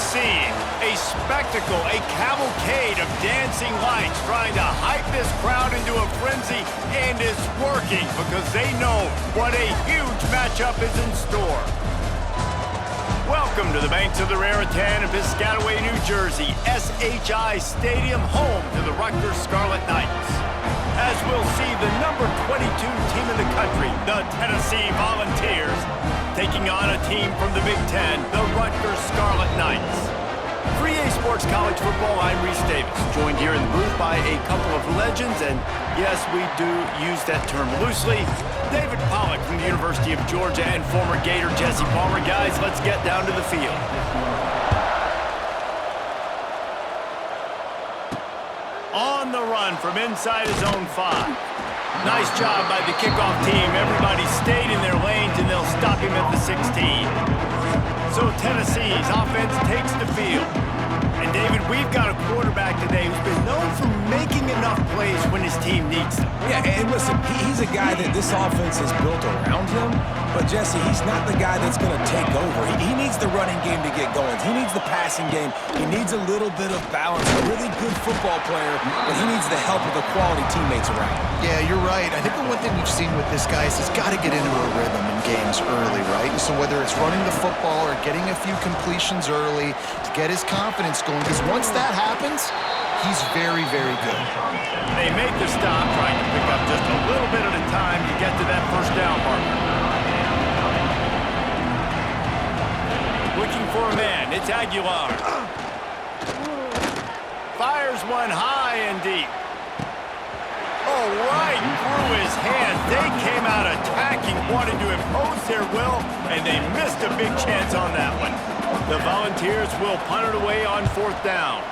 scene. A spectacle, a cavalcade of dancing lights trying to hype this crowd into a frenzy, and it's working because they know what a huge matchup is in store. Welcome to the banks of the Raritan in Piscataway, New Jersey, SHI Stadium, home to the Rutgers Scarlet Knights. As we'll see the number 22 team in the country, the Tennessee Volunteers, taking on a team from the Big Ten, the Rutgers Scarlet Knights. For EA Sports College Football, I'm Reese Davis, joined here in the booth by a couple of legends, and yes, we do use that term loosely. David Pollack from the University of Georgia and former Gator Jesse Palmer. Guys, let's get down to the field. On the run from inside his own 5. Nice job by the kickoff team. Everybody stayed in their lanes, and they'll stop him at the 16. So Tennessee's offense takes the field. And David, we've got a quarterback today who's been known for making enough plays when his team needs them. Yeah, and listen, he's a guy that this offense is built around him. But, Jesse, he's not the guy that's going to take over. He needs the running game to get going. He needs the passing game. He needs a little bit of balance. A really good football player, but he needs the help of the quality teammates around him. Yeah, you're right. I think the one thing we've seen with this guy is he's got to get into a rhythm in games early, right? And so whether it's running the football or getting a few completions early to get his confidence going, because once that happens, he's very, very good. They make the stop, trying to pick up just a little bit at a time to get to that first down marker. Looking for a man, it's Aguilar. Fires one high and deep. Oh, right through his hands. They came out attacking, wanting to impose their will, and they missed a big chance on that one. The Volunteers will punt it away on 4th down.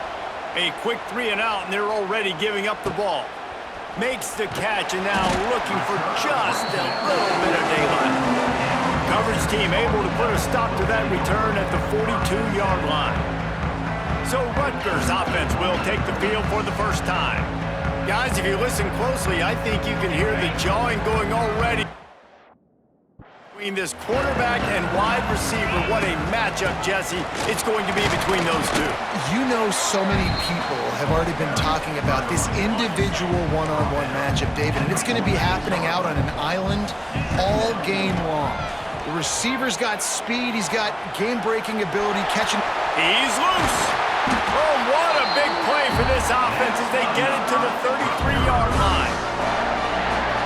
A quick 3 and out, and they're already giving up the ball. Makes the catch, and now looking for just a little bit of daylight. Coverage team able to put a stop to that return at the 42-yard line. So Rutgers offense will take the field for the first time. Guys, if you listen closely, I think you can hear the jawing going already between this quarterback and wide receiver. What a matchup, Jesse, it's going to be between those two. You know, so many people have already been talking about this individual one-on-one matchup, David, and it's going to be happening out on an island all game long. The receiver's got speed. He's got game-breaking ability, catching. He's loose. Oh, what a big play for this offense as they get it to the 33-yard line.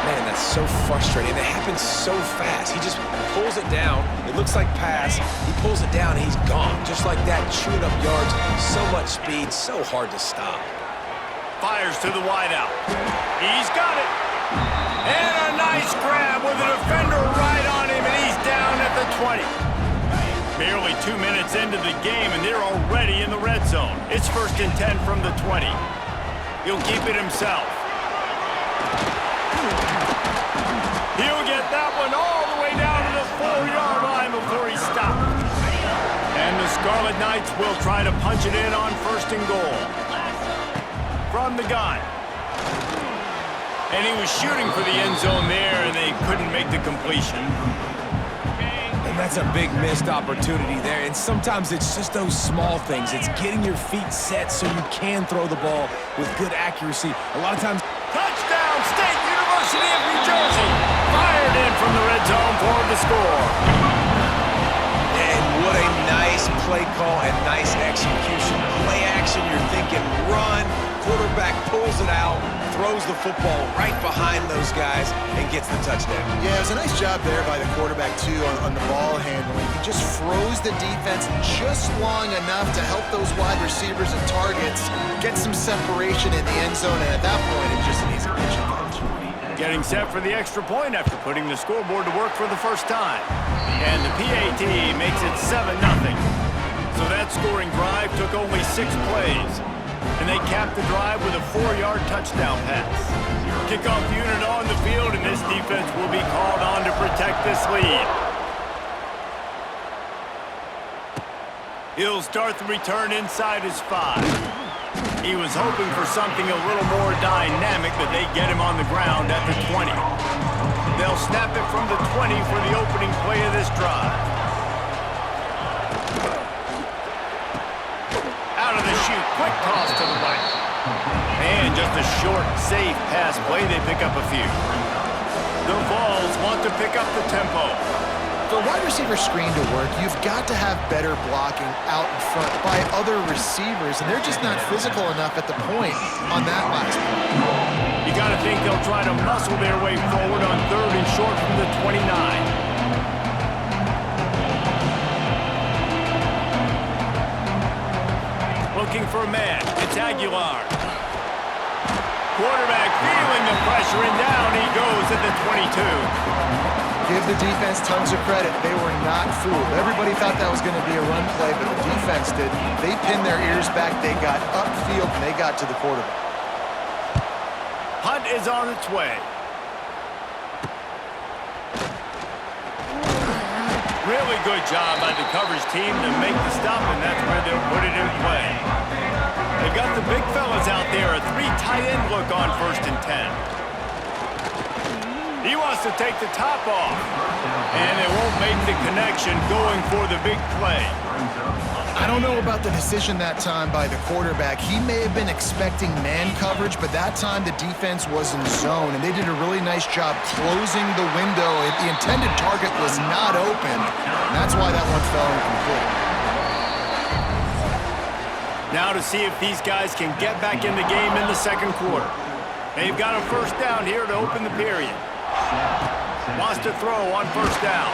Man, that's so frustrating. It happens so fast. He just pulls it down. It looks like pass. He pulls it down, and he's gone. Just like that, chewing up yards. So much speed, so hard to stop. Fires to the wideout. He's got it. And a nice grab with a defender right on him, and he's down at the 20. Barely 2 minutes into the game, and they're already in the red zone. It's 1st and 10 from the 20. He'll keep it himself. He'll get that one all the way down to the 4-yard line before he stopped. And the Scarlet Knights will try to punch it in on 1st and goal. From the gun. And he was shooting for the end zone there, and they couldn't make the completion. And that's a big missed opportunity there. And sometimes it's just those small things. It's getting your feet set so you can throw the ball with good accuracy. A lot of times. Touchdown, State University of New Jersey. Fired in from the red zone for the score. And what a nice play call and nice execution. Play action, you're thinking run. Quarterback pulls it out, throws the football right behind those guys, and gets the touchdown. Yeah, it was a nice job there by the quarterback, too, on the ball handling. He just froze the defense just long enough to help those wide receivers and targets get some separation in the end zone, and at that point, it was just an easy pitch and catch. Getting set for the extra point after putting the scoreboard to work for the first time. And the PAT makes it 7-0. So that scoring drive took only 6 plays. And they capped the drive with a 4-yard touchdown pass. Kickoff unit on the field, and this defense will be called on to protect this lead. He'll start the return inside his 5. He was hoping for something a little more dynamic, but they get him on the ground at the 20. They'll snap it from the 20 for the opening play of this drive. with a short, safe pass play, they pick up a few. The Vols want to pick up the tempo. For a wide receiver screen to work, you've got to have better blocking out in front by other receivers, and they're just not physical enough at the point on that last play. You got to think they'll try to muscle their way forward on 3rd and short from the 29. Looking for a man. It's Aguilar. Quarterback feeling the pressure, and down he goes at the 22. Give the defense tons of credit. They were not fooled. Everybody thought that was going to be a run play, but the defense did. They pinned their ears back. They got upfield, and they got to the quarterback. Hunt is on its way. Really good job by the coverage team to make the stop, and that's where they'll put it in play. They've got the big fellas out there, a 3 tight end look on 1st and 10. He wants to take the top off, and they won't make the connection going for the big play. I don't know about the decision that time by the quarterback. He may have been expecting man coverage, but that time the defense was in zone, and they did a really nice job closing the window. The intended target was not open, and that's why that one fell incomplete. Now to see if these guys can get back in the game in the 2nd quarter. They've got a 1st down here to open the period. Wants to throw on 1st down.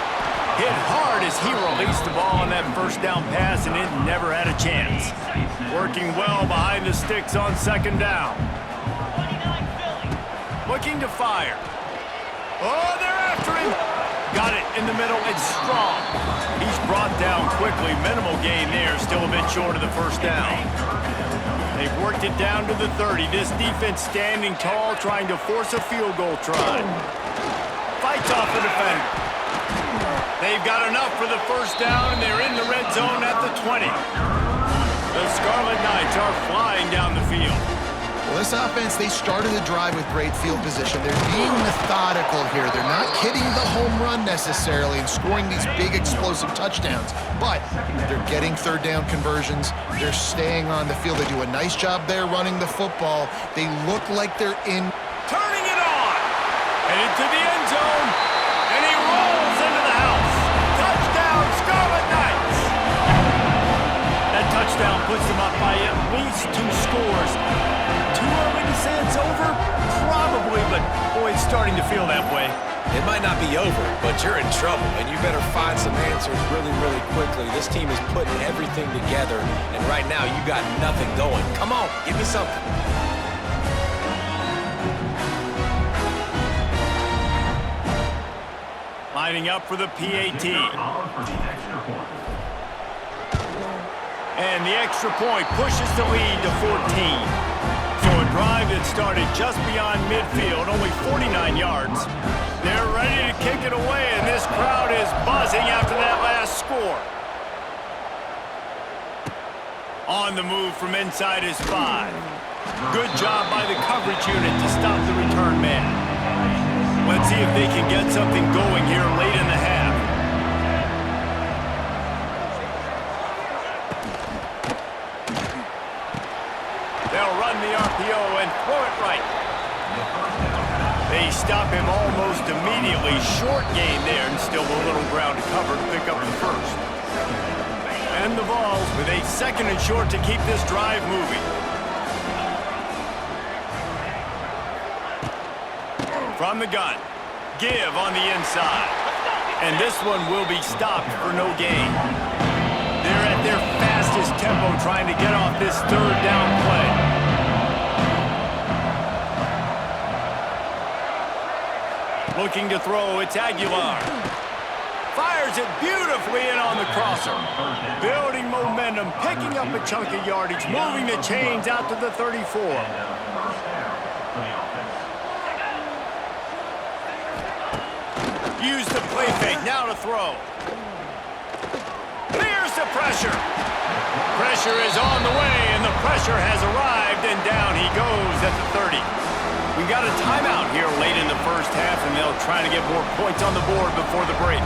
Hit hard as he released the ball on that 1st down pass, and it never had a chance. Working well behind the sticks on 2nd down. Looking to fire. Oh, they're after him. Got it in the middle. It's strong. He's brought down quickly. Minimal gain there. Still a bit short of the 1st down. They've worked it down to the 30. This defense standing tall, trying to force a field goal try. Fights off the defender. They've got enough for the 1st down, and they're in the red zone at the 20. The Scarlet Knights are flying down the field. Well, this offense, they started the drive with great field position. They're being methodical here. They're not hitting the home run necessarily and scoring these big explosive touchdowns, but they're getting 3rd down conversions. They're staying on the field. They do a nice job there running the football. They look like they're in. Turning it on! And into the end zone, and he rolls into the house. Touchdown, Scarlet Knights! That touchdown puts them up by at least 2 scores. Too early to say it's over? Probably, but boy, it's starting to feel that way. It might not be over, but you're in trouble, and you better find some answers really, really quickly. This team is putting everything together, and right now you got nothing going. Come on, give me something. Lining up for the PAT. And the extra point pushes the lead to 14. So a drive that started just beyond midfield, only 49 yards. They're ready to kick it away, and this crowd is buzzing after that last score. On the move from inside his 5. Good job by the coverage unit to stop the return man. Let's see if they can get something going here late in the half. They'll run the RPO and throw it right. They stop him almost immediately. Short gain there, and still a little ground to cover to pick up the 1st. And the Vols with a 2nd and short to keep this drive moving. From the gun. Give on the inside. And this one will be stopped for no gain. They're at their fastest tempo trying to get off this 3rd down play. Looking to throw, it's Aguilar. Fires it beautifully in on the crosser. Building momentum, picking up a chunk of yardage, moving the chains out to the 34. Use the play fake, now to throw. Clears the pressure. Pressure is on the way, and the pressure has arrived, and down he goes at the 30. We've got a timeout here late in the 1st half, and they'll try to get more points on the board before the break.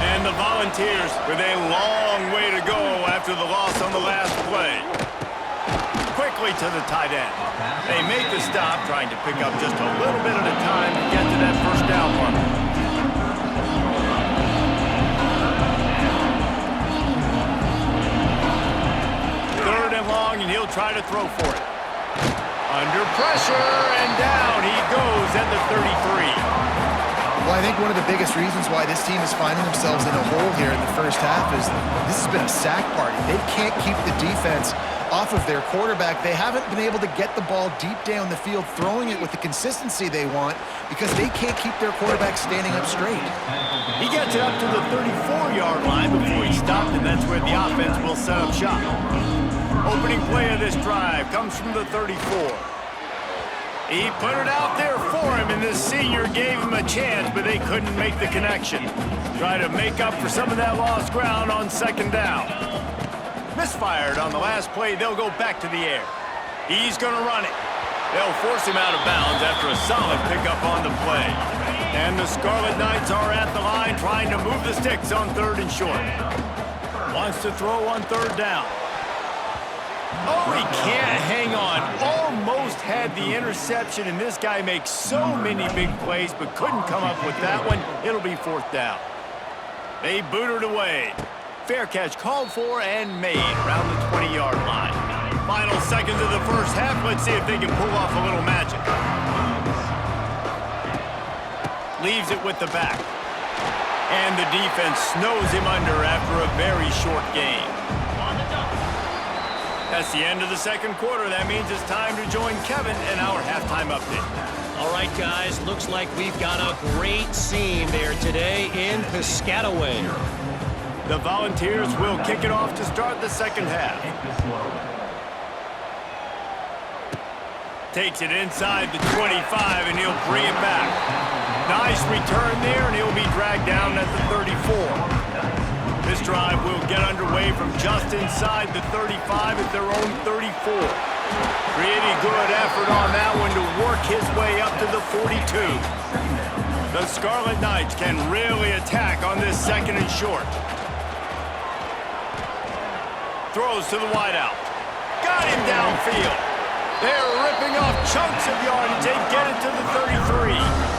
And the Volunteers with a long way to go after the loss on the last play. Quick quickly to the tight end. They make the stop, trying to pick up just a little bit at a time to get to that first down marker. Third and long, and he'll try to throw for it. Under pressure, and down he goes at the 33. Well, I think one of the biggest reasons why this team is finding themselves in a hole here in the first half is this has been a sack party. They can't keep the defense off of their quarterback. They haven't been able to get the ball deep down the field, throwing it with the consistency they want because they can't keep their quarterback standing up straight. He gets it up to the 34-yard line before he stopped, and that's where the offense will set up shop. Opening play of this drive comes from the 34. He put it out there for him, and this senior gave him a chance, but they couldn't make the connection. Try to make up for some of that lost ground on second down. Misfired on the last play. They'll go back to the air. He's going to run it. They'll force him out of bounds after a solid pickup on the play. And the Scarlet Knights are at the line trying to move the sticks on third and short. Wants to throw on third down. Oh, he can't hang on. Almost had the interception, and this guy makes so many big plays, but couldn't come up with that one. It'll be fourth down. They boot it away. Fair catch called for and made around the 20-yard line. Final seconds of the first half. Let's see if they can pull off a little magic. Leaves it with the back. And the defense snows him under after a very short game. That's the end of the second quarter. That means it's time to join Kevin in our halftime update. All right, guys, looks like we've got a great scene there today in Piscataway. The Volunteers will kick it off to start the second half. Takes it inside the 25, and he'll bring it back. Nice return there, and he'll be dragged down at the 34. This drive will get underway from just inside the 35 at their own 34. Pretty good effort on that one to work his way up to the 42. The Scarlet Knights can really attack on this second and short. Throws to the wideout. Got him downfield. They're ripping off chunks of yardage. They get it to the 33.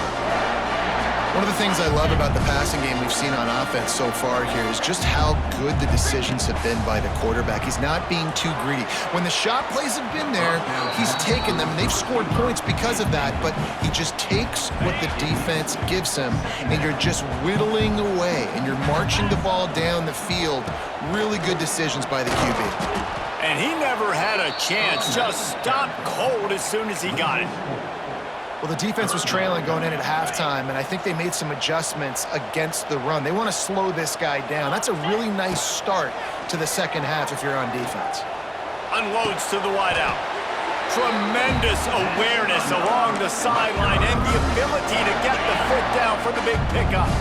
One of the things I love about the passing game we've seen on offense so far here is just how good the decisions have been by the quarterback. He's not being too greedy. When the shot plays have been there, he's taken them, and they've scored points because of that, but he just takes what the defense gives him, and you're just whittling away, and you're marching the ball down the field. Really good decisions by the QB. And he never had a chance, just stopped cold as soon as he got it. Well, the defense was trailing going in at halftime, and I think they made some adjustments against the run. They want to slow this guy down. That's a really nice start to the second half if you're on defense. Unloads to the wideout. Tremendous awareness along the sideline and the ability to get the foot down for the big pickup.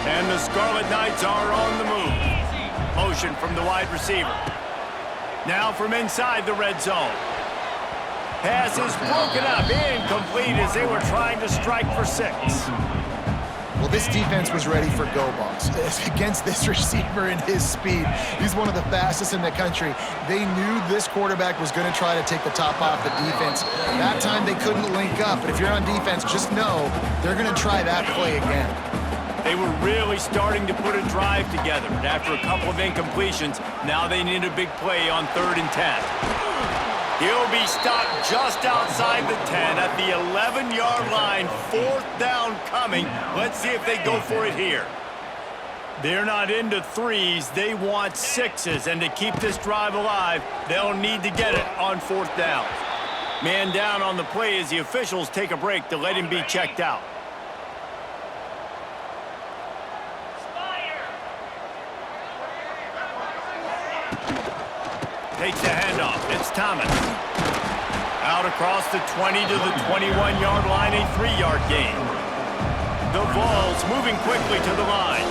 And the Scarlet Knights are on the move. Motion from the wide receiver. Now from inside the red zone. Pass is broken up, incomplete as they were trying to strike for 6. Well, this defense was ready for go balls against this receiver and his speed. He's one of the fastest in the country. They knew this quarterback was going to try to take the top off the defense. That time they couldn't link up, but if you're on defense, just know they're going to try that play again. They were really starting to put a drive together, and after a couple of incompletions, now they need a big play on 3rd and 10. He'll be stopped just outside the 10 at the 11-yard line. 4th down coming. Let's see if they go for it here. They're not into 3s. They want 6s. And to keep this drive alive, they'll need to get it on 4th down. Man down on the play as the officials take a break to let him be checked out. Takes the handoff. It's Thomas. Out across the 20 to the 21-yard line, a 3-yard gain. The Vols moving quickly to the line.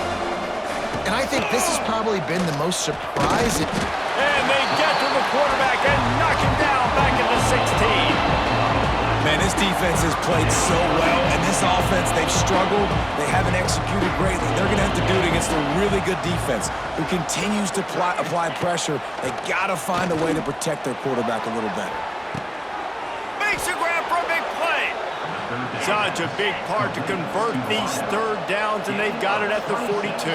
And I think this has probably been the most surprising. And they get to the quarterback and knock him down back at the 16. Man, this defense has played so well, and this offense, they've struggled. They haven't executed greatly. They're going to have to do it against a really good defense who continues to apply pressure. They got to find a way to protect their quarterback a little better. Such a big part to convert these third downs, and they've got it at the 42.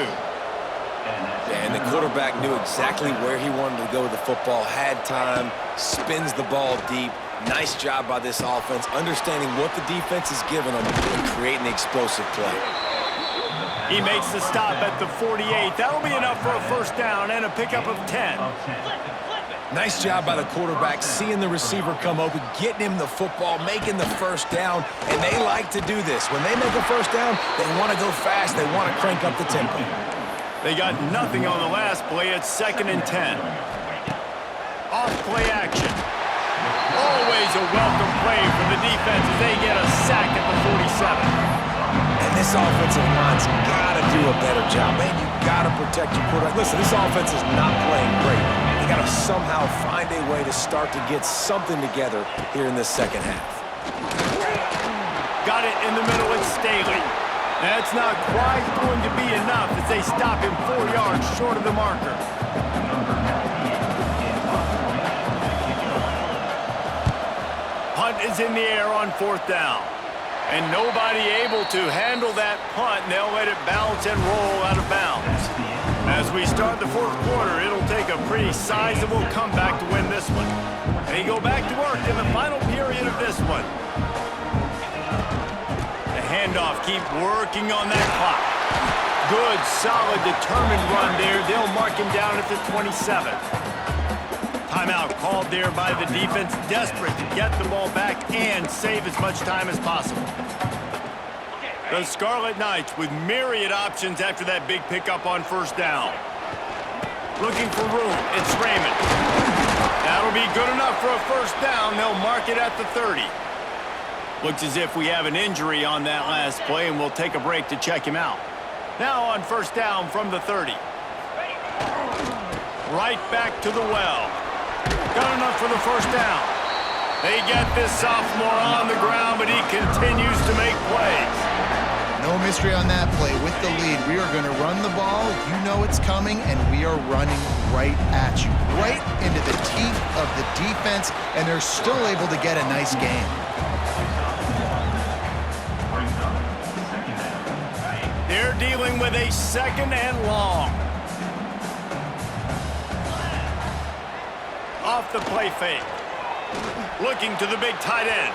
And the quarterback knew exactly where he wanted to go with the football, had time, spins the ball deep. Nice job by this offense, understanding what the defense is giving them and creating the explosive play. He makes the stop at the 48. That'll be enough for a first down and a pickup of 10. Nice job by the quarterback, seeing the receiver come open, getting him the football, making the first down, and they like to do this. When they make a first down, they want to go fast, they want to crank up the tempo. They got nothing on the last play. It's 2nd and 10. Off play action. Always a welcome play for the defense as they get a sack at the 47. And this offensive line's got to do a better job. Man, you got to protect your quarterback. Listen, this offense is not playing great. They got to somehow find a way to start to get something together here in this second half. Got it in the middle. It's Staley. That's not quite going to be enough as they stop him 4 yards short of the marker. Punt is in the air on 4th down. And nobody able to handle that punt, and they'll let it bounce and roll out of bounds. As we start the 4th quarter, it'll take a pretty sizable comeback to win this one. They go back to work in the final period of this one. The handoff, keep working on that clock. Good, solid, determined run there. They'll mark him down at the 27. Timeout called there by the defense, desperate to get the ball back and save as much time as possible. The Scarlet Knights with myriad options after that big pickup on first down. Looking for room, it's Raymond. That'll be good enough for a first down. They'll mark it at the 30. Looks as if we have an injury on that last play, and we'll take a break to check him out. Now on first down from the 30. Right back to the well. Got enough for the first down. They get this sophomore on the ground, but he continues to make plays. No mystery on that play. With the lead, we are going to run the ball. You know it's coming, and we are running right at you. Right into the teeth of the defense, and they're still able to get a nice game. They're dealing with a 2nd and long. Off the play fake. Looking to the big tight end.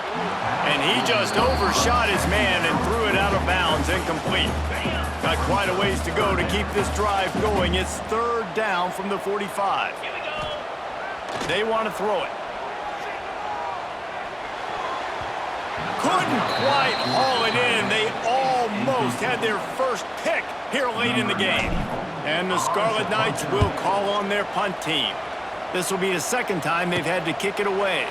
And he just overshot his man and threw it out of bounds, incomplete. Got quite a ways to go to keep this drive going. It's 3rd down from the 45. They want to throw it. Couldn't quite haul it in. They almost had their first pick here late in the game. And the Scarlet Knights will call on their punt team. This will be the 2nd time they've had to kick it away.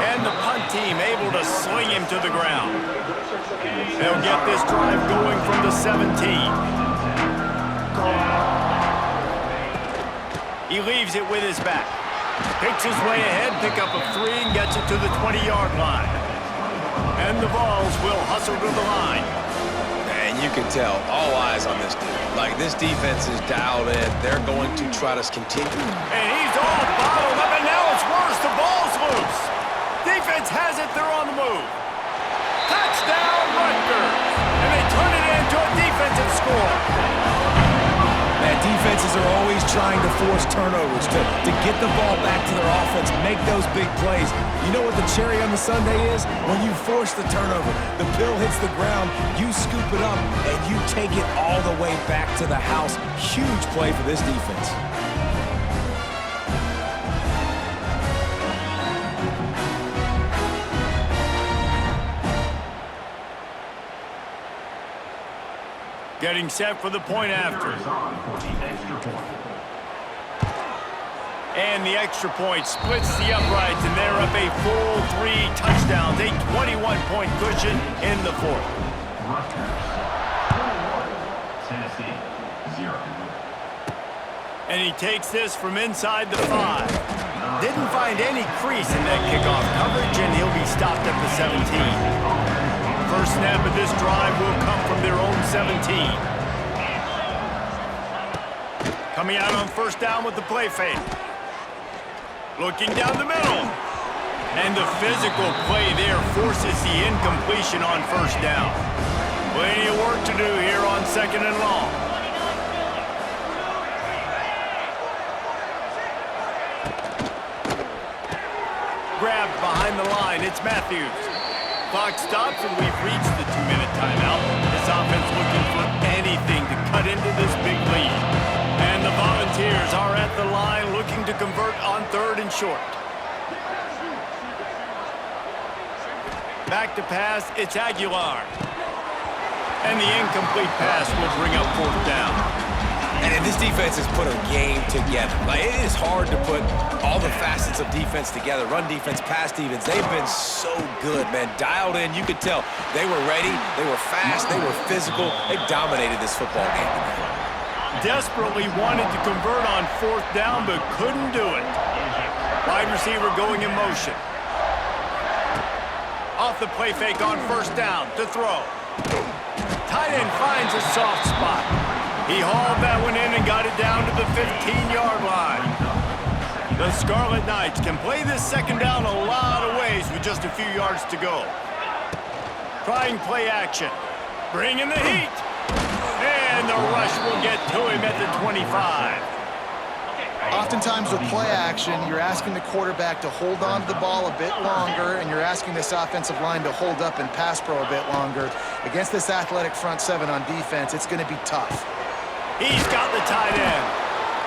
And the punt team able to sling him to the ground. They'll get this drive going from the 17. He leaves it with his back. Picks his way ahead, pick up a 3, and gets it to the 20-yard line. And the Vols will hustle to the line. And you can tell, all eyes on this dude. Like, this defense is dialed in. They're going to try to continue. And he's all bottled up, and now it's worse. The ball's loose. Defense has it. They're on the move. Touchdown, Rutgers. And they turn it into a defensive score. Man, defenses are always trying to force turnovers to get the ball back to their offense, make those big plays. You know what the cherry on the sundae is? When you force the turnover, the pill hits the ground, you scoop it up, and you take it all the way back to the house. Huge play for this defense. Getting set for the point after. And the extra point splits the uprights, and they're up a full 3 touchdowns, a 21-point cushion in the 4th. And he takes this from inside the 5. Didn't find any crease in that kickoff coverage, and he'll be stopped at the 17. First snap of this drive will come from their own 17. Coming out on first down with the play fake. Looking down the middle. And the physical play there forces the incompletion on first down. Plenty of work to do here on 2nd and long. Grabbed behind the line, it's Matthews. Clock stops and we've reached the 2-minute timeout. This offense looking for anything to cut into this big lead. And the Volunteers are at the line looking to convert on 3rd and short. Back to pass, it's Aguilar. And the incomplete pass will bring up 4th down. And this defense has put a game together. Like, it is hard to put all the facets of defense together. Run defense, pass defense. They've been so good, man. Dialed in. You could tell they were ready. They were fast. They were physical. They dominated this football game today. Desperately wanted to convert on 4th down, but couldn't do it. Wide receiver going in motion. Off the play fake on 1st down to throw. Tight end finds a soft spot. He hauled that one in and got it down to the 15-yard line. The Scarlet Knights can play this 2nd down a lot of ways with just a few yards to go. Trying play action. Bring in the heat. And the rush will get to him at the 25. Oftentimes with play action, you're asking the quarterback to hold on to the ball a bit longer, and you're asking this offensive line to hold up and pass pro a bit longer. Against this athletic front 7 on defense, it's going to be tough. He's got the tight end.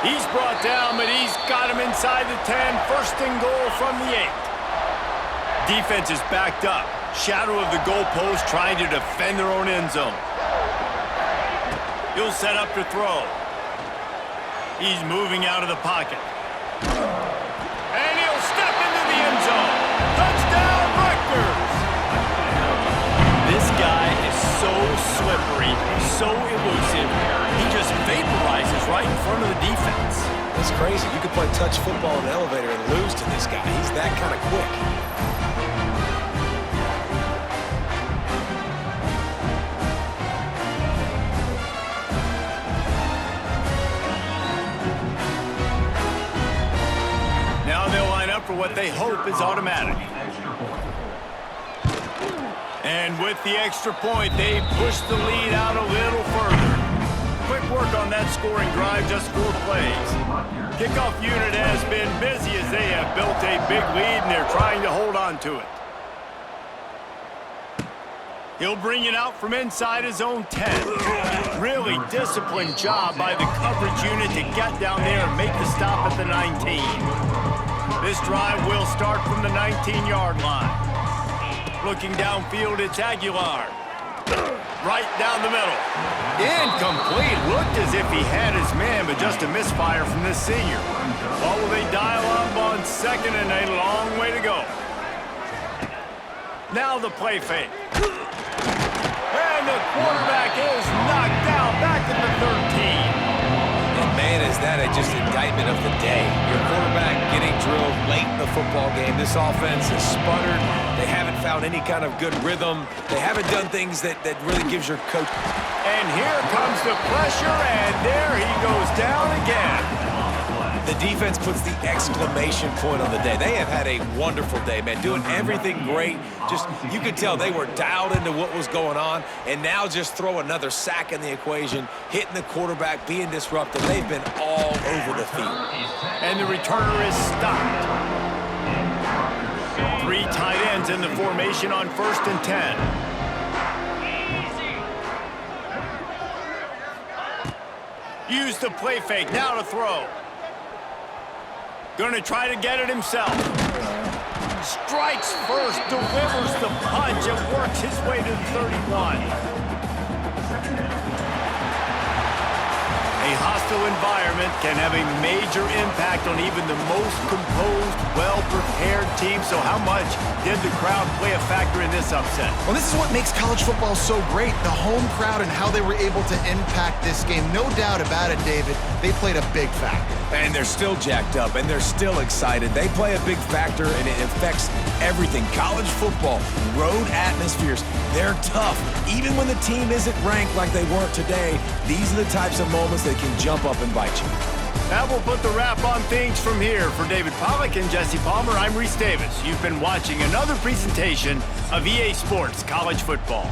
He's brought down, but he's got him inside the 10. 1st and goal from the 8. Defense is backed up. Shadow of the goalpost trying to defend their own end zone. He'll set up to throw. He's moving out of the pocket. And he'll step into the end zone. Touchdown, Rutgers! This guy is so slippery, so elusive. He just vaporizes right in front of the defense. It's crazy. You could play touch football in an elevator and lose to this guy. He's that kind of quick. For what they hope is automatic. And with the extra point, they push the lead out a little further. Quick work on that scoring drive, just 4 plays. Kickoff unit has been busy as they have built a big lead and they're trying to hold on to it. He'll bring it out from inside his own 10. Really disciplined job by the coverage unit to get down there and make the stop at the 19. This drive will start from the 19-yard line. Looking downfield, it's Aguilar. Right down the middle. Incomplete. Looked as if he had his man, but just a misfire from this senior. Well, will they dial up on 2nd and a long way to go. Now the play fake. And the quarterback is knocked down back at the 13. And man, is that just indictment of the day. Your quarterback getting drilled late in the football game. This offense has sputtered. They haven't found any kind of good rhythm. They haven't done things that really gives your coach. And here comes the pressure, and there he goes down again. The defense puts the exclamation point on the day. They have had a wonderful day, man, doing everything great. Just, you could tell they were dialed into what was going on, and now just throw another sack in the equation, hitting the quarterback, being disruptive. They've been all over the field. And the returner is stopped. 3 tight ends in the formation on 1st and 10. Use the play fake, now to throw. Gonna try to get it himself. Strikes first, delivers the punch, and works his way to the 31. A hostile environment can have a major impact on even the most composed, well-prepared team. So how much did the crowd play a factor in this upset? Well, this is what makes college football so great, the home crowd and how they were able to impact this game. No doubt about it, David, they played a big factor. And they're still jacked up, and they're still excited. They play a big factor, and it affects everything. College football, road atmospheres, they're tough. Even when the team isn't ranked like they weren't today, these are the types of moments that can jump up and bite you. That will put the wrap on things from here. For David Pollack and Jesse Palmer, I'm Reese Davis. You've been watching another presentation of EA Sports College Football.